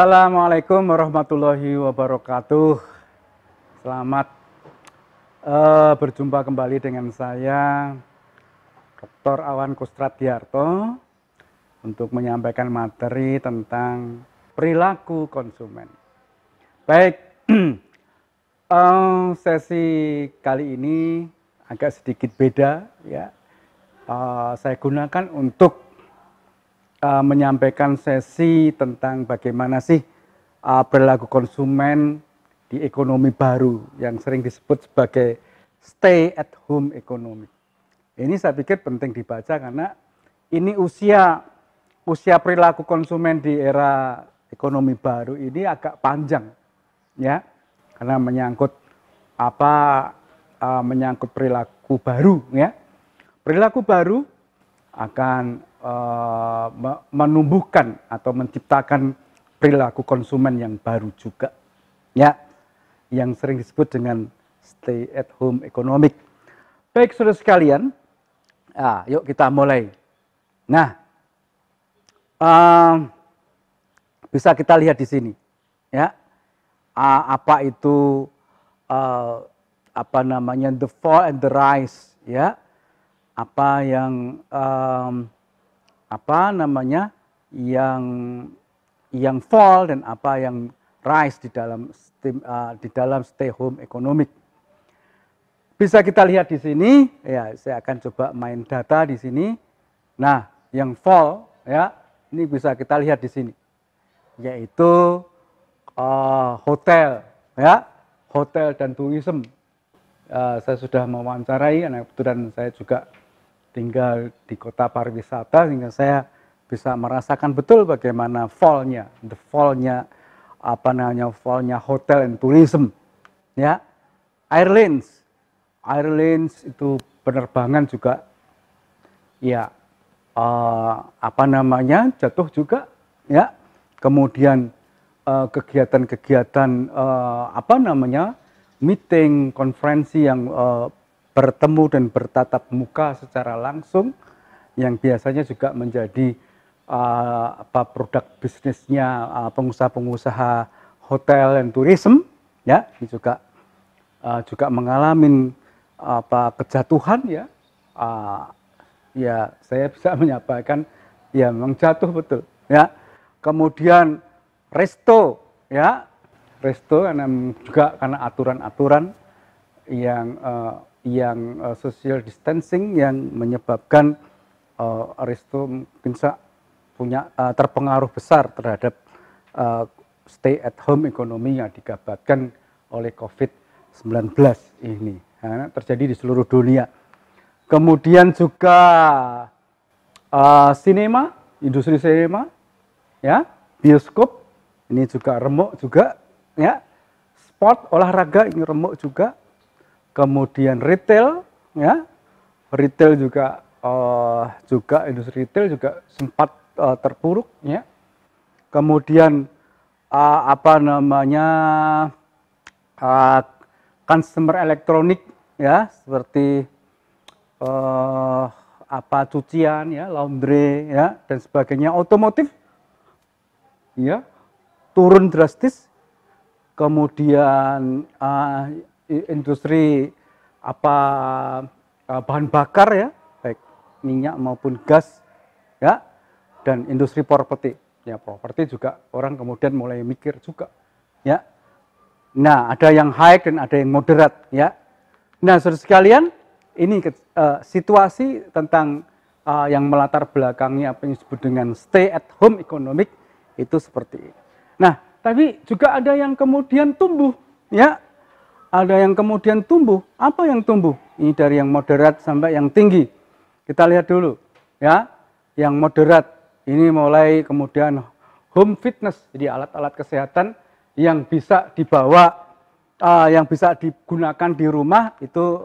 Assalamualaikum warahmatullahi wabarakatuh. Selamat berjumpa kembali dengan saya, Dr. Awan Kustradiarto, untuk menyampaikan materi tentang perilaku konsumen. Baik, sesi kali ini agak sedikit beda, ya. Saya gunakan untuk menyampaikan sesi tentang bagaimana sih perilaku konsumen di ekonomi baru yang sering disebut sebagai stay at home economy. Ini saya pikir penting dibaca karena ini usia perilaku konsumen di era ekonomi baru ini agak panjang, ya, karena menyangkut menyangkut perilaku baru, ya. Perilaku baru akan menumbuhkan atau menciptakan perilaku konsumen yang baru juga, ya, yang sering disebut dengan stay at home economic. Baik, saudara sekalian, yuk kita mulai. Nah, bisa kita lihat di sini, ya, apa itu the fall and the rise, ya, apa yang yang fall dan apa yang rise di dalam stay home economic. Bisa kita lihat di sini, ya, saya akan coba main data di sini. Nah, yang fall, ya, ini bisa kita lihat di sini, yaitu hotel, ya, hotel dan tourism. Saya sudah mewawancarai, karena kebetulan saya juga tinggal di kota pariwisata, sehingga saya bisa merasakan betul bagaimana fallnya hotel and tourism, ya. Airlines itu penerbangan juga, ya, jatuh juga, ya. Kemudian kegiatan-kegiatan meeting, konferensi yang bertemu dan bertatap muka secara langsung, yang biasanya juga menjadi produk bisnisnya pengusaha-pengusaha hotel dan tourism, ya, ini juga mengalami kejatuhan, ya. Ya, saya bisa menyampaikan, ya, memang jatuh betul, ya. Kemudian resto, ya, resto karena aturan-aturan yang social distancing yang menyebabkan resto mungkin punya terpengaruh besar terhadap stay at home economy yang digabatkan oleh COVID-19 ini, ya, terjadi di seluruh dunia. Kemudian juga sinema, industri sinema, ya, bioskop ini juga remuk juga, ya. Sport, olahraga ini remuk juga. Kemudian retail, ya, retail juga industri retail juga sempat terpuruk, ya. Kemudian consumer elektronik, ya, seperti cucian, ya, laundry, ya, dan sebagainya. Otomotif, ya, turun drastis. Kemudian industri bahan bakar, ya, baik minyak maupun gas, ya, dan industri properti, ya, properti juga orang kemudian mulai mikir juga, ya. Nah, ada yang high dan ada yang moderat, ya. Nah, saudara sekalian, ini situasi tentang yang melatar belakangi apa yang disebut dengan stay at home economic itu seperti ini. Nah, tapi juga ada yang kemudian tumbuh, ya. Ada yang kemudian tumbuh. Apa yang tumbuh? Ini dari yang moderat sampai yang tinggi. Kita lihat dulu, ya. Yang moderat ini mulai kemudian home fitness, jadi alat-alat kesehatan yang bisa dibawa, yang bisa digunakan di rumah itu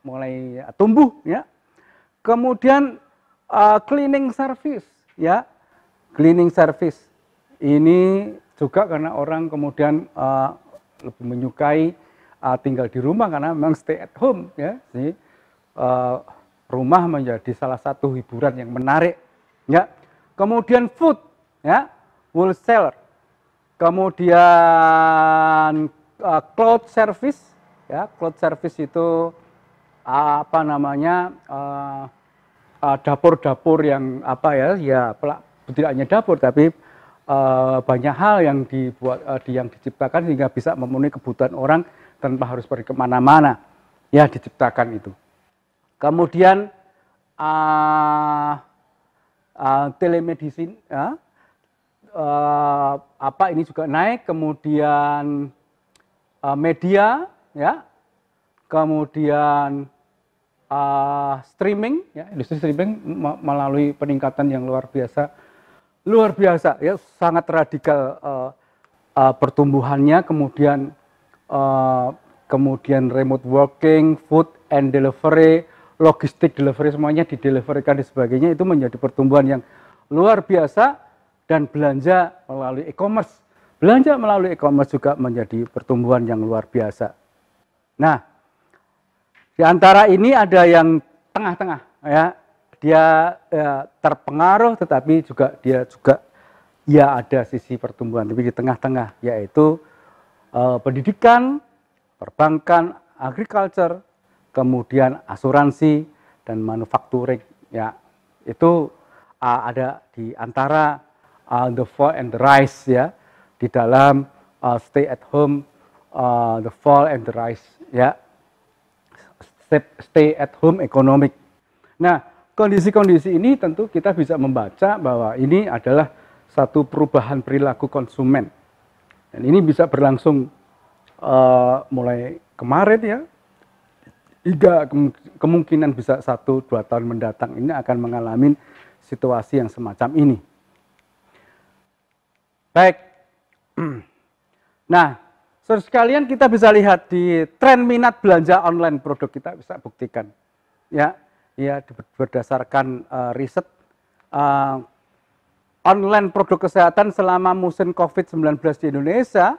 mulai tumbuh, ya. Kemudian cleaning service, ya. Cleaning service ini juga karena orang kemudian lebih menyukai tinggal di rumah karena memang stay at home, ya. Jadi rumah menjadi salah satu hiburan yang menarik, ya. Kemudian food, ya, wholesaler, Kemudian cloud service, ya, cloud service itu apa namanya, dapur-dapur yang apa ya tidak hanya dapur tapi banyak hal yang dibuat yang diciptakan sehingga bisa memenuhi kebutuhan orang tanpa harus pergi kemana-mana, ya diciptakan itu. Kemudian telemedicine, ya, apa ini juga naik. Kemudian media, ya, kemudian streaming, ya, industri streaming melalui peningkatan yang luar biasa, ya, sangat radikal pertumbuhannya. Kemudian remote working, food and delivery, logistik delivery, semuanya dideliverkan dan sebagainya, itu menjadi pertumbuhan yang luar biasa. Dan belanja melalui e-commerce juga menjadi pertumbuhan yang luar biasa. Nah, di antara ini ada yang tengah-tengah, ya, dia terpengaruh, tetapi dia juga ya ada sisi pertumbuhan, tapi di tengah-tengah, yaitu pendidikan, perbankan, agriculture, kemudian asuransi dan manufacturing, ya, itu ada di antara the fall and the rise, ya, di dalam stay at home, the fall and the rise, ya, stay at home economic. Nah, kondisi-kondisi ini tentu kita bisa membaca bahwa ini adalah satu perubahan perilaku konsumen, dan ini bisa berlangsung mulai kemarin, ya, hingga kemungkinan bisa 1-2 tahun mendatang ini akan mengalami situasi yang semacam ini. Baik, nah, saudara sekalian, kita bisa lihat di tren minat belanja online produk, kita bisa buktikan, ya, berdasarkan riset online produk kesehatan selama musim COVID-19 di Indonesia,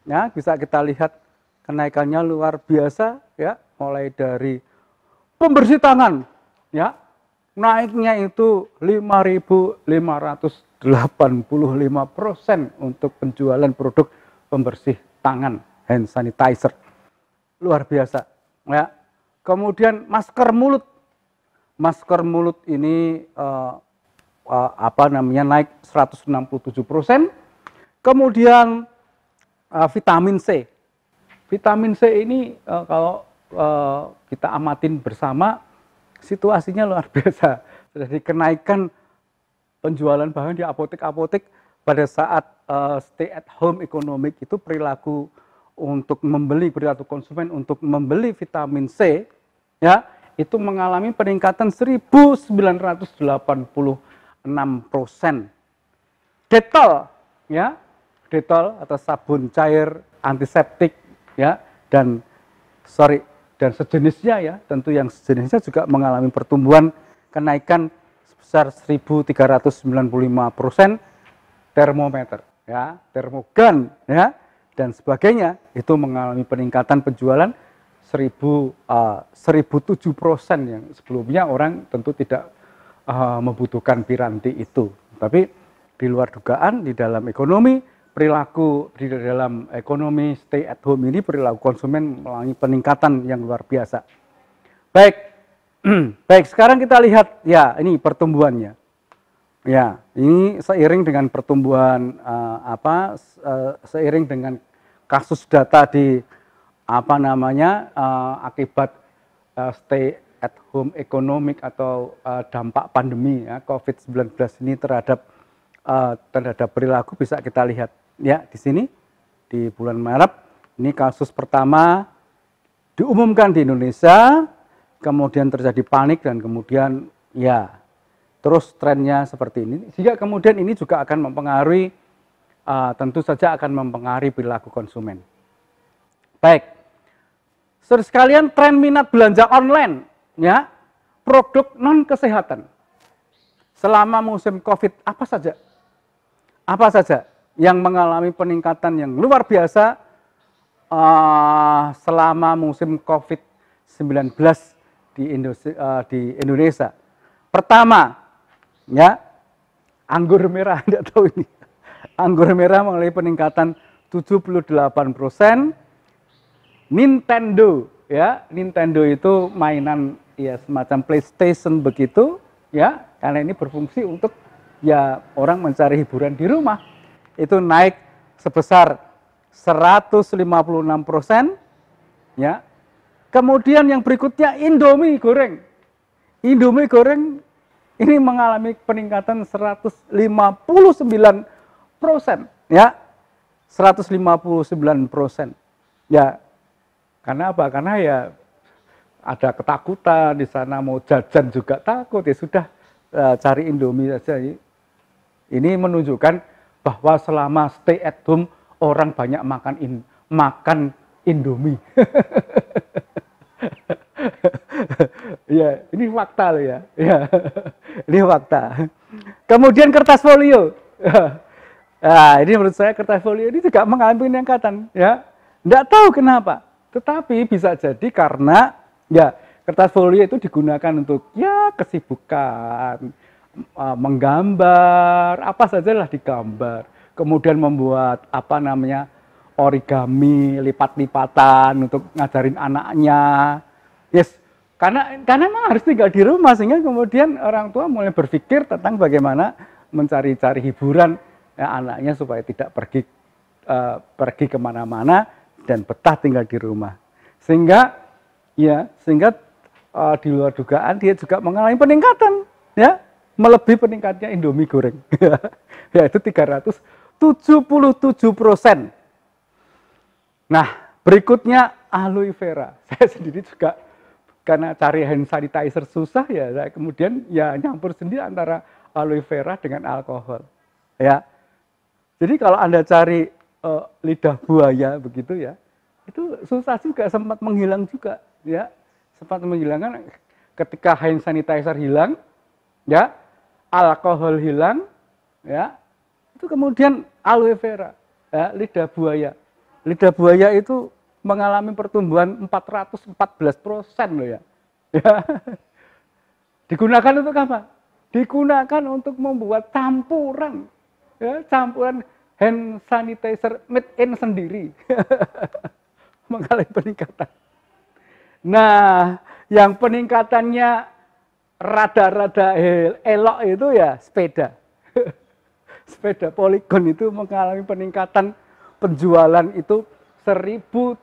ya, bisa kita lihat kenaikannya luar biasa, ya, mulai dari pembersih tangan, ya, naiknya itu 5.585% untuk penjualan produk pembersih tangan, hand sanitizer, luar biasa, ya. Kemudian masker mulut ini apa namanya, naik 167%. Kemudian vitamin C ini kalau kita amatin bersama, situasinya luar biasa. Jadi kenaikan penjualan bahkan di apotek-apotek pada saat stay at home economic itu, perilaku konsumen untuk membeli vitamin C, ya, itu mengalami peningkatan 1986%. Dettol, ya, Dettol atau sabun cair antiseptik, ya, dan sejenisnya, ya, tentu yang sejenisnya juga mengalami pertumbuhan kenaikan sebesar 1.395%. Termometer, ya, termogan, ya, dan sebagainya, itu mengalami peningkatan penjualan 1.007%, yang sebelumnya orang tentu tidak membutuhkan piranti itu. Tapi di luar dugaan, di dalam ekonomi, di dalam ekonomi stay at home ini, perilaku konsumen mengalami peningkatan yang luar biasa. Baik, baik, sekarang kita lihat, ya, ini pertumbuhannya. Ya, ini seiring dengan pertumbuhan seiring dengan kasus data di akibat stay at home economic atau dampak pandemi, ya, COVID-19 ini terhadap perilaku, bisa kita lihat, ya, di sini di bulan Maret ini kasus pertama diumumkan di Indonesia, kemudian terjadi panik dan kemudian, ya, terus trennya seperti ini, sehingga kemudian ini juga akan mempengaruhi, tentu saja akan mempengaruhi perilaku konsumen. Baik, saudara sekalian, tren minat belanja online, ya, produk non kesehatan selama musim COVID, apa saja yang mengalami peningkatan yang luar biasa selama musim COVID-19 di Indonesia. Pertama, ya, anggur merah, tidak tahu ini. Anggur merah mengalami peningkatan 78%. Nintendo, ya, Nintendo itu mainan ya semacam PlayStation begitu, ya, karena ini berfungsi untuk ya orang mencari hiburan di rumah. Itu naik sebesar 156%, ya. Kemudian yang berikutnya Indomie goreng. Indomie goreng ini mengalami peningkatan 159%, ya. 159%. Ya, karena apa? Karena ya ada ketakutan di sana, mau jajan juga takut, ya sudah cari Indomie saja. Ini menunjukkan bahwa selama stay at home orang banyak makan Indomie. Ya, ini fakta loh ya. Ya, ini fakta. Kemudian kertas folio. Nah, ini menurut saya kertas folio ini juga mengalami peningkatan, ya. Nggak tahu kenapa, tetapi bisa jadi karena ya kertas folio itu digunakan untuk ya kesibukan, menggambar, apa sajalah digambar. Kemudian membuat apa namanya origami, lipat-lipatan untuk ngajarin anaknya. Yes, karena memang harus tinggal di rumah sehingga kemudian orang tua mulai berpikir tentang bagaimana mencari-cari hiburan ya, anaknya supaya tidak pergi kemana-mana dan betah tinggal di rumah. Sehingga di luar dugaan dia juga mengalami peningkatan, ya, melebihi peningkatnya Indomie goreng, yaitu 377%. Nah, berikutnya aloe vera. Saya sendiri juga karena cari hand sanitizer susah ya, saya kemudian ya nyampur sendiri antara aloe vera dengan alkohol. Ya, jadi kalau Anda cari lidah buaya begitu ya, itu susah juga, sempat menghilang juga, ya, sempat menghilangkan ketika hand sanitizer hilang, ya, alkohol hilang, ya, itu kemudian aloe vera, ya, lidah buaya. Lidah buaya itu mengalami pertumbuhan 414% loh ya. Ya. Digunakan untuk apa? Digunakan untuk membuat campuran, ya, campuran hand sanitizer made in sendiri. Mengalami peningkatan. Nah, yang peningkatannya rada-rada elok itu ya sepeda. Sepeda Polygon itu mengalami peningkatan penjualan itu 1036%.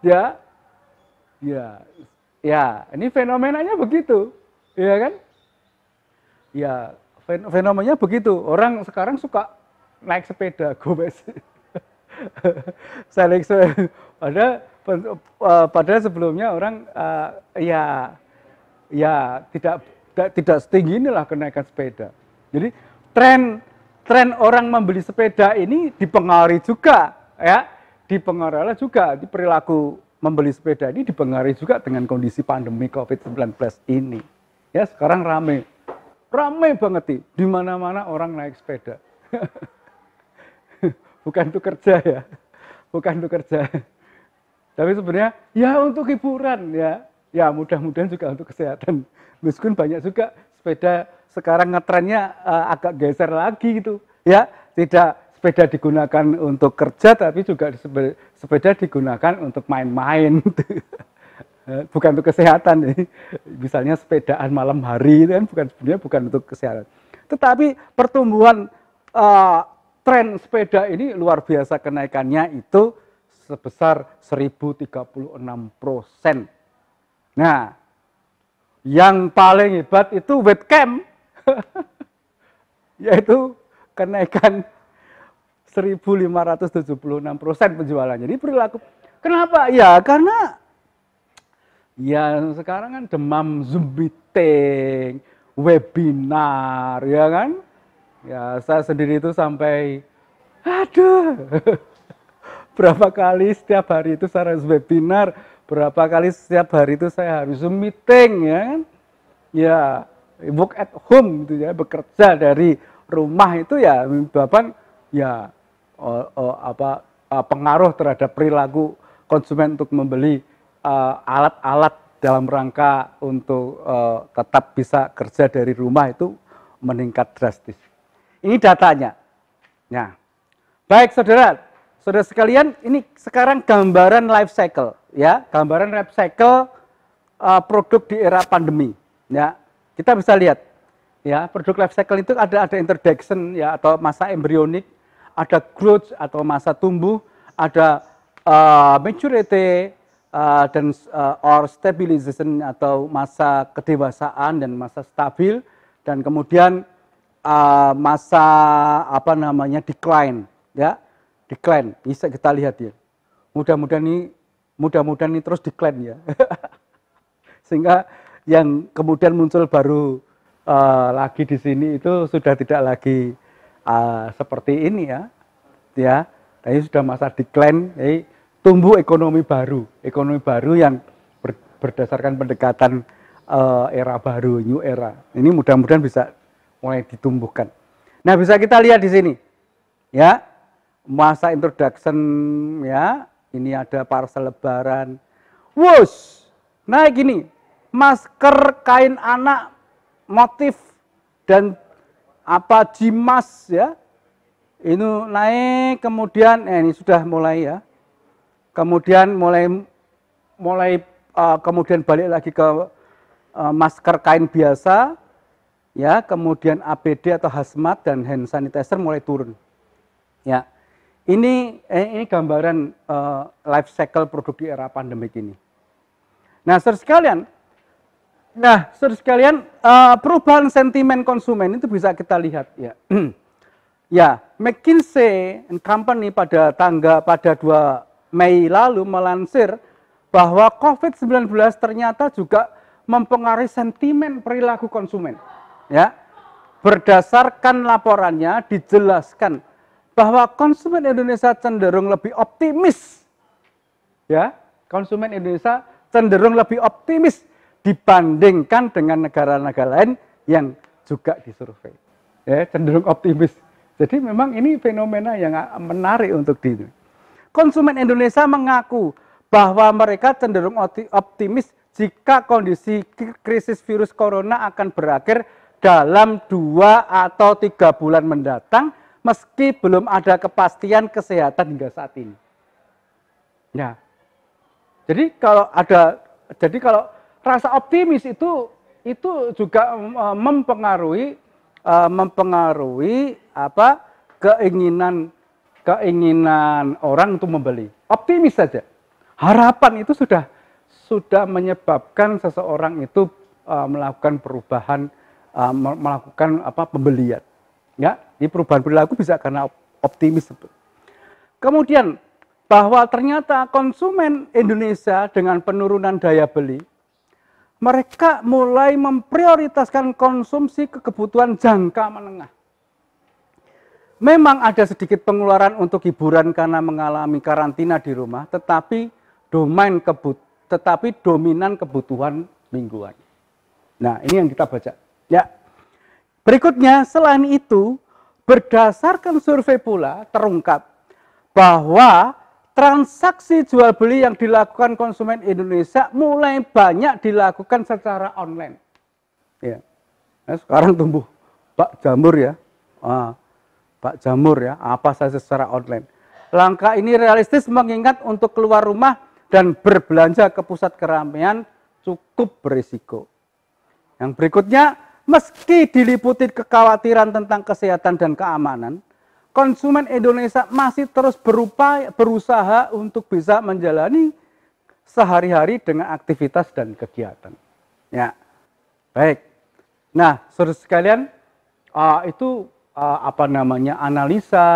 Ya. Ya, ini fenomenanya begitu. Ya kan? Ya, fenomenanya begitu. Orang sekarang suka naik sepeda, gobes. Saya naik sepeda. Padahal sebelumnya orang tidak setinggi inilah kenaikan sepeda. Jadi tren orang membeli sepeda ini dipengaruhi juga, ya, dipengaruhi juga di perilaku membeli sepeda ini dipengaruhi juga dengan kondisi pandemi COVID-19 ini. Ya, sekarang rame banget nih, di mana-mana orang naik sepeda. Bukan untuk kerja ya, bukan untuk kerja. Tapi sebenarnya ya untuk hiburan ya. Ya mudah-mudahan juga untuk kesehatan. Meskipun banyak juga sepeda sekarang ngetrennya agak geser lagi gitu. Ya, tidak sepeda digunakan untuk kerja tapi juga sepeda digunakan untuk main-main. Bukan untuk kesehatan. Misalnya sepedaan malam hari itu kan sebenarnya bukan untuk kesehatan. Tetapi pertumbuhan tren sepeda ini luar biasa kenaikannya itu sebesar 1036%. Nah, yang paling hebat itu webcam, yaitu kenaikan 1576% penjualannya. Jadi perilaku, kenapa? Ya karena ya sekarang kan demam Zoom meeting, webinar, ya kan? Ya, saya sendiri itu sampai, berapa kali setiap hari itu saya harus webinar, berapa kali setiap hari itu saya harus Zoom meeting, ya kan? Ya, work at home gitu ya, bekerja dari rumah itu ya menyebabkan ya pengaruh terhadap perilaku konsumen untuk membeli alat-alat dalam rangka untuk tetap bisa kerja dari rumah itu meningkat drastis. Ini datanya. Nah, baik saudara sekalian, ini sekarang gambaran life cycle, ya, gambaran life cycle produk di era pandemi. Ya, kita bisa lihat, ya, produk life cycle itu ada introduction, ya, atau masa embryonik, ada growth atau masa tumbuh, ada maturity dan or stabilization atau masa kedewasaan dan masa stabil, dan kemudian masa decline, ya, decline bisa kita lihat ya. Mudah-mudahan ini terus decline ya, sehingga yang kemudian muncul baru lagi di sini itu sudah tidak lagi seperti ini ya, ini sudah masa decline, tumbuh ekonomi baru yang berdasarkan pendekatan era baru, new era. Ini mudah-mudahan bisa mulai ditumbuhkan. Nah, bisa kita lihat di sini, ya, masa introduction, ya, ini ada parcel lebaran, wush, naik gini, masker kain anak, motif dan jimas, ya, ini naik, kemudian ini sudah mulai ya, kemudian kemudian balik lagi ke masker kain biasa, ya, kemudian APD atau hazmat dan hand sanitizer mulai turun. Ya, ini gambaran life cycle produk di era pandemik ini. Nah, saudara sekalian, perubahan sentimen konsumen itu bisa kita lihat, ya. Ya, McKinsey & Company pada 2 Mei lalu melansir bahwa COVID-19 ternyata juga mempengaruhi sentimen perilaku konsumen. Ya, berdasarkan laporannya dijelaskan bahwa konsumen Indonesia cenderung lebih optimis. Ya, konsumen Indonesia cenderung lebih optimis dibandingkan dengan negara-negara lain yang juga disurvei. Ya, cenderung optimis. Jadi memang ini fenomena yang menarik untuk di. Konsumen Indonesia mengaku bahwa mereka cenderung optimis jika kondisi krisis virus corona akan berakhir dalam 2 atau 3 bulan mendatang, meski belum ada kepastian kesehatan hingga saat ini. Ya, jadi kalau rasa optimis itu juga mempengaruhi keinginan orang untuk membeli. Optimis saja. Harapan itu sudah menyebabkan seseorang itu melakukan perubahan, melakukan pembelian. Ya, ini perubahan perilaku bisa karena optimis. Kemudian bahwa ternyata konsumen Indonesia dengan penurunan daya beli, mereka mulai memprioritaskan konsumsi kebutuhan jangka menengah. Memang ada sedikit pengeluaran untuk hiburan karena mengalami karantina di rumah, tetapi dominan kebutuhan mingguan. Nah, ini yang kita baca. Ya. Berikutnya, selain itu, berdasarkan survei pula terungkap bahwa transaksi jual beli yang dilakukan konsumen Indonesia mulai banyak dilakukan secara online. Ya. Nah, sekarang tumbuh Pak Jamur ya. Pak Jamur ya, apa saja secara online. Langkah ini realistis mengingat untuk keluar rumah dan berbelanja ke pusat keramaian cukup berisiko. Yang berikutnya, meski diliputi kekhawatiran tentang kesehatan dan keamanan, konsumen Indonesia masih terus berusaha untuk bisa menjalani sehari-hari dengan aktivitas dan kegiatan. Ya, baik. Nah, saudara sekalian, itu analisa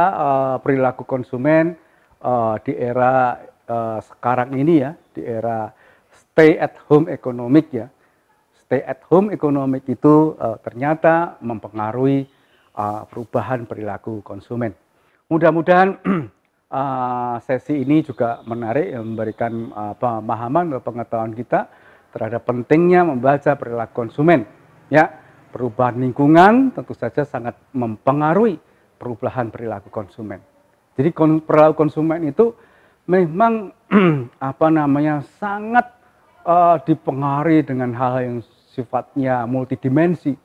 perilaku konsumen di era sekarang ini ya, di era stay at home economic ya. Stay at home economic itu ternyata mempengaruhi perubahan perilaku konsumen. Mudah-mudahan sesi ini juga menarik, memberikan pemahaman atau pengetahuan kita terhadap pentingnya membaca perilaku konsumen. Ya, perubahan lingkungan tentu saja sangat mempengaruhi perubahan perilaku konsumen. Jadi perilaku konsumen itu memang sangat dipengaruhi dengan hal yang sifatnya multidimensi.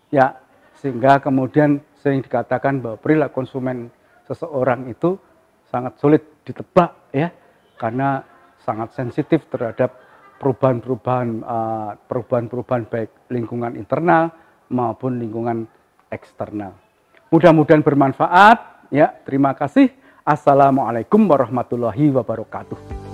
Ya, sehingga kemudian sering dikatakan bahwa perilaku konsumen seseorang itu sangat sulit ditebak ya, karena sangat sensitif terhadap perubahan-perubahan baik lingkungan internal maupun lingkungan eksternal. Mudah-mudahan bermanfaat ya. Terima kasih. Assalamualaikum warahmatullahi wabarakatuh.